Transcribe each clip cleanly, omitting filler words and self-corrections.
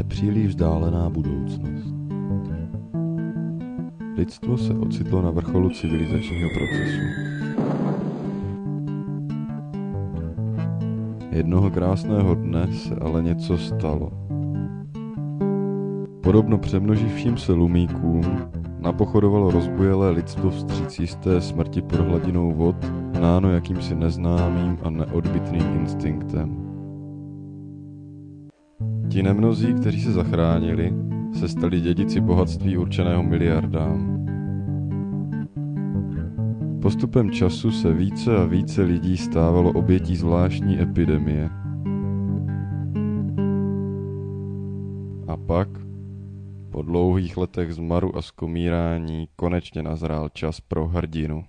nepříliš vzdálená budoucnost. Lidstvo se ocitlo na vrcholu civilizačního procesu. Jednoho krásného dne se ale něco stalo. Podobno přemnoživším se lumíkům napochodovalo rozbujelé lidstvo vstříc jisté smrti pod hladinou vod, hnáno jakýmsi neznámým a neodbytným instinktem. Ti nemnozí, kteří se zachránili, se stali dědici bohatství určeného miliardám. Postupem času se více a více lidí stávalo obětí zvláštní epidemie. A pak, po dlouhých letech zmaru a skomírání, konečně nazrál čas pro hrdinu.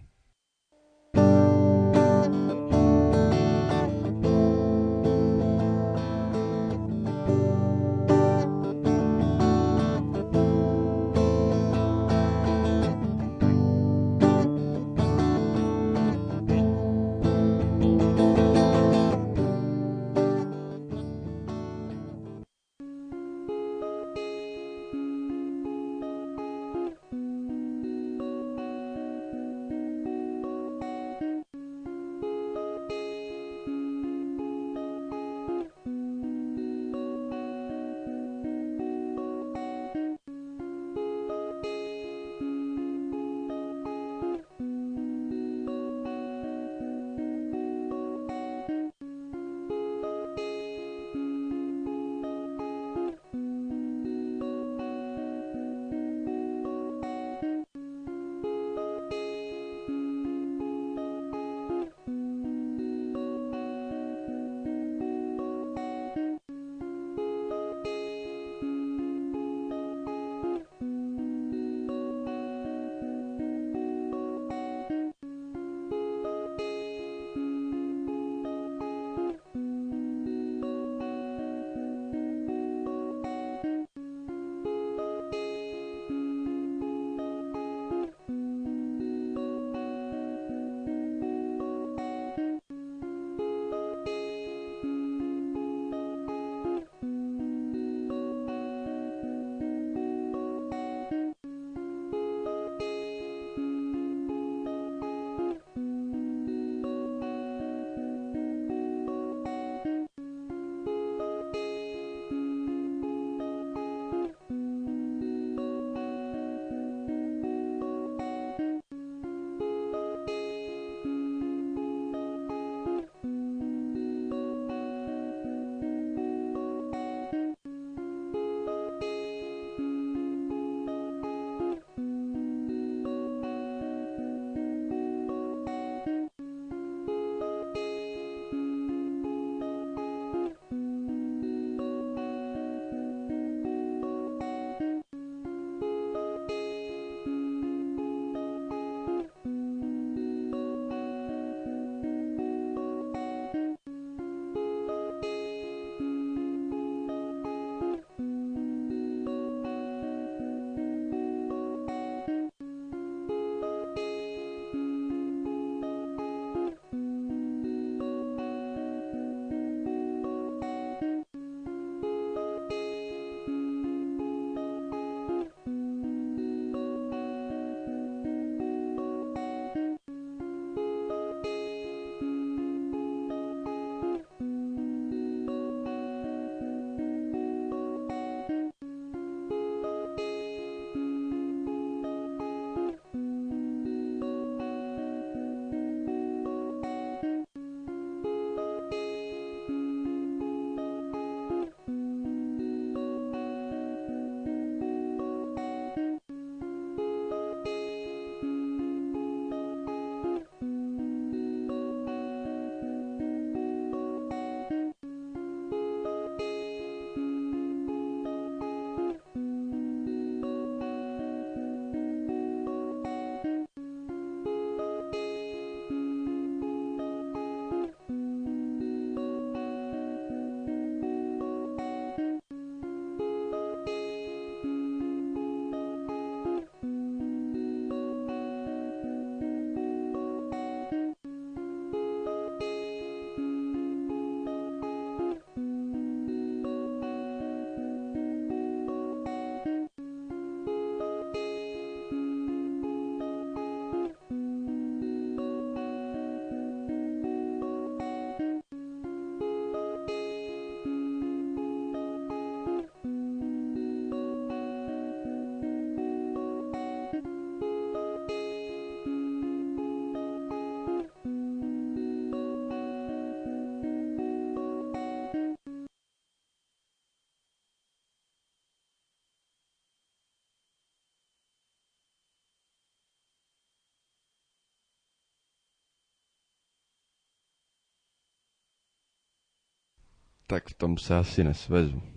Tak v tom se asi nesvezu.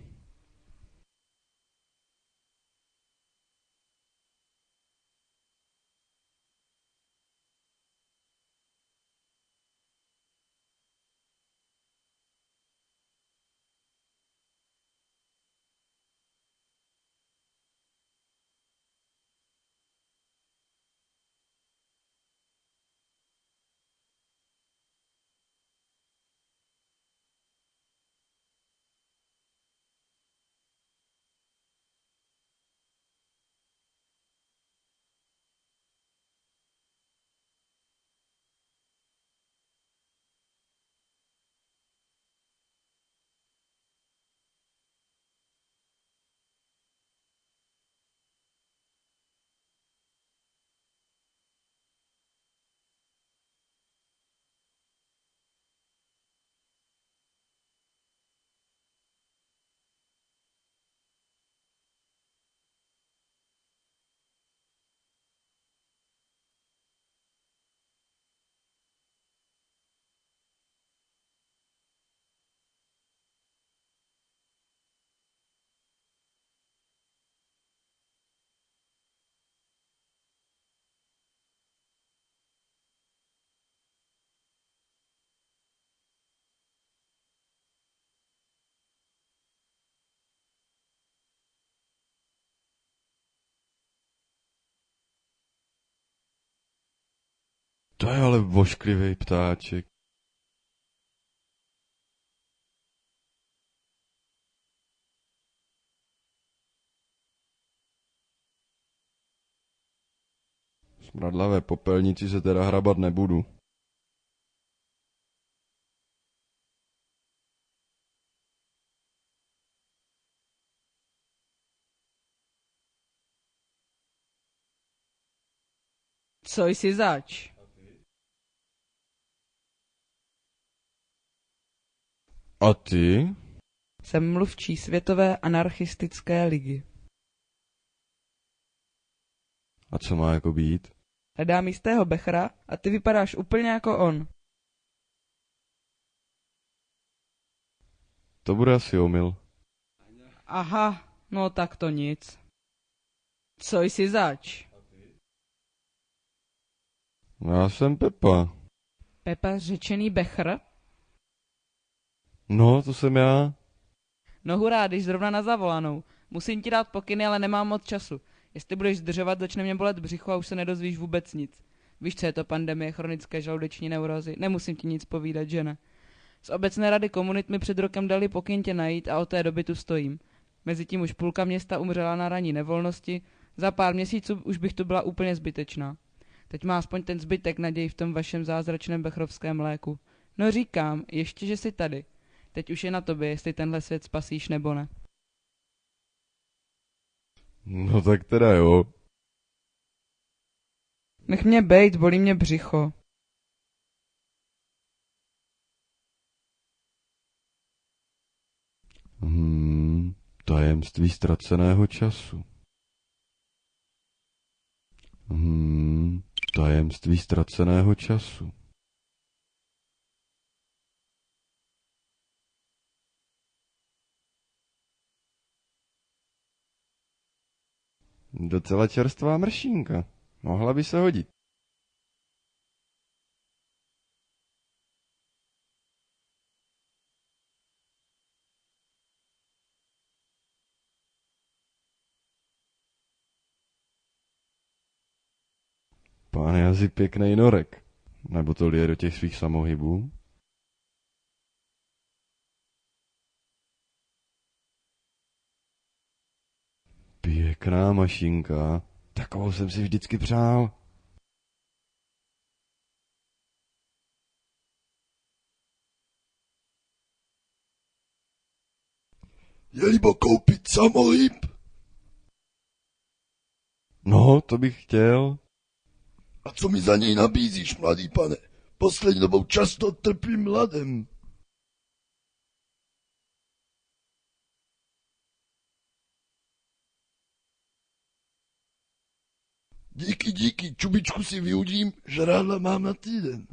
To je ale vošklivý ptáček. Smradlavé popelnici se teda hrabat nebudu. Co jsi zač? A ty? Jsem mluvčí Světové anarchistické ligy. A co má jako být? Hledám jistého Bechra a ty vypadáš úplně jako on. To bude asi omyl. Aha, no tak to nic. Co jsi zač? Já jsem Pepa. Pepa řečený Bechr? No, to jsem já. No hurá, když zrovna na zavolanou. Musím ti dát pokyny, ale nemám moc času. Jestli budeš zdržovat, začne mě bolet břicho a už se nedozvíš vůbec nic. Víš, co je to pandemie chronické žaludeční neurózy? Nemusím ti nic povídat, že ne? Z obecné rady komunit mi před rokem dali pokyn tě najít a od té doby tu stojím. Mezitím už půlka města umřela na ranní nevolnosti, za pár měsíců už bych tu byla úplně zbytečná. Teď má aspoň ten zbytek naději v tom vašem zázračném bechrovském léku. No říkám, ještě že jsi tady. Teď už je na tobě, jestli tenhle svět spasíš nebo ne. No tak teda jo. Nech mě bejt, bolí mě břicho. Tajemství ztraceného času. Tajemství ztraceného času. Docela čerstvá mršínka. Mohla by se hodit. Pán je asi pěknej norek. Nebo to lije do těch svých samohybů? Pěkná mašinka. Takovou jsem si vždycky přál. Je libo koupit samohyb? No, to bych chtěl. A co mi za něj nabízíš, mladý pane? Poslední dobou často trpím hladem. Díky, čubičku si vyudím, žrádla mám na týden.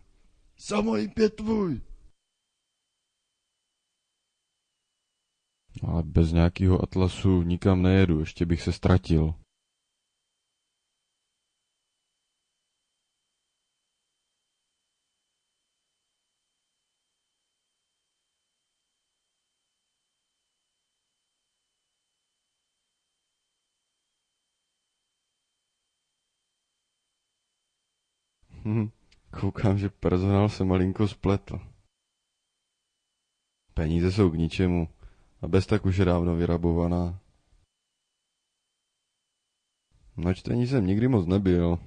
Samohyb je tvůj. Ale bez nějakého atlasu nikam nejedu, ještě bych se ztratil. Koukám, že personál se malinko spletl. Peníze jsou k ničemu a bez tak už je dávno vyrabovaná. Na čtení jsem nikdy moc nebyl.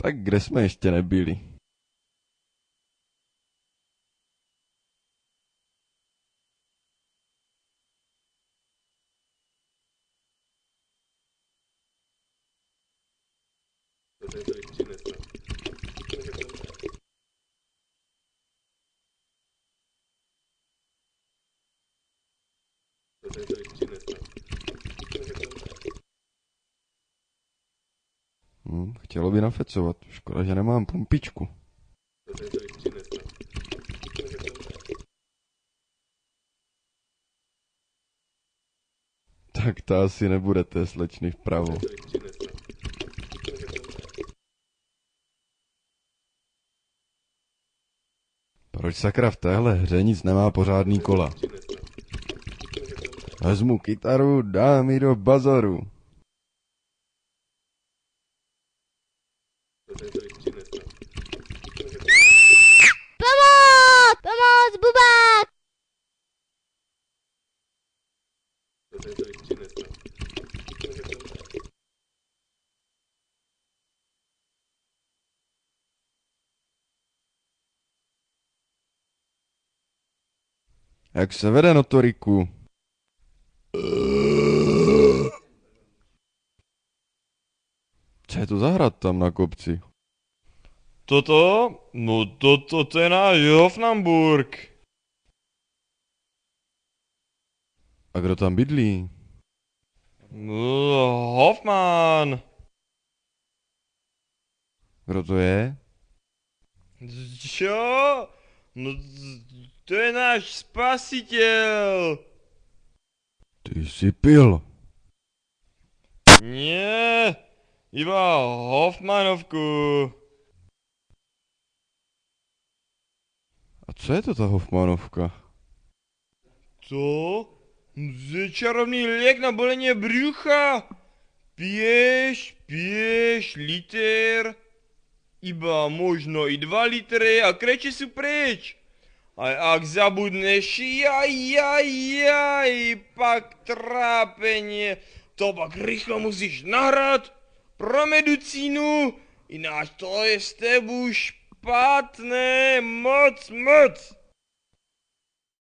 Tak kde jsme ještě nebyli? Chtělo by nafecovat. Škoda, že nemám pumpičku. Tak to asi nebudete, slečny vpravo. Proč sakra v téhle hře nic nemá pořádný kola? Vezmu kytaru, dám ji do bazaru. Pomoc! Pomoc, bubák! Jak se vede, Notoriku? Co je to za hrad tam na kopci? Toto? No to je náš Hofnamburg. A kdo tam bydlí? No, Hoffman. Kdo to je? Čo? No to je náš spasitel. Ty jsi pil. Nie, iba Hoffmanovku. A co je to ta Hoffmanovka? To? Je čarovný liek na bolenie brucha. Piješ liter, iba možno i 2 litry a kreči sú preč. A ak zabudneš, pak trápenie, to pak rýchlo musíš nahrať pro medicínu, ináč to je s tebou špatné, moc.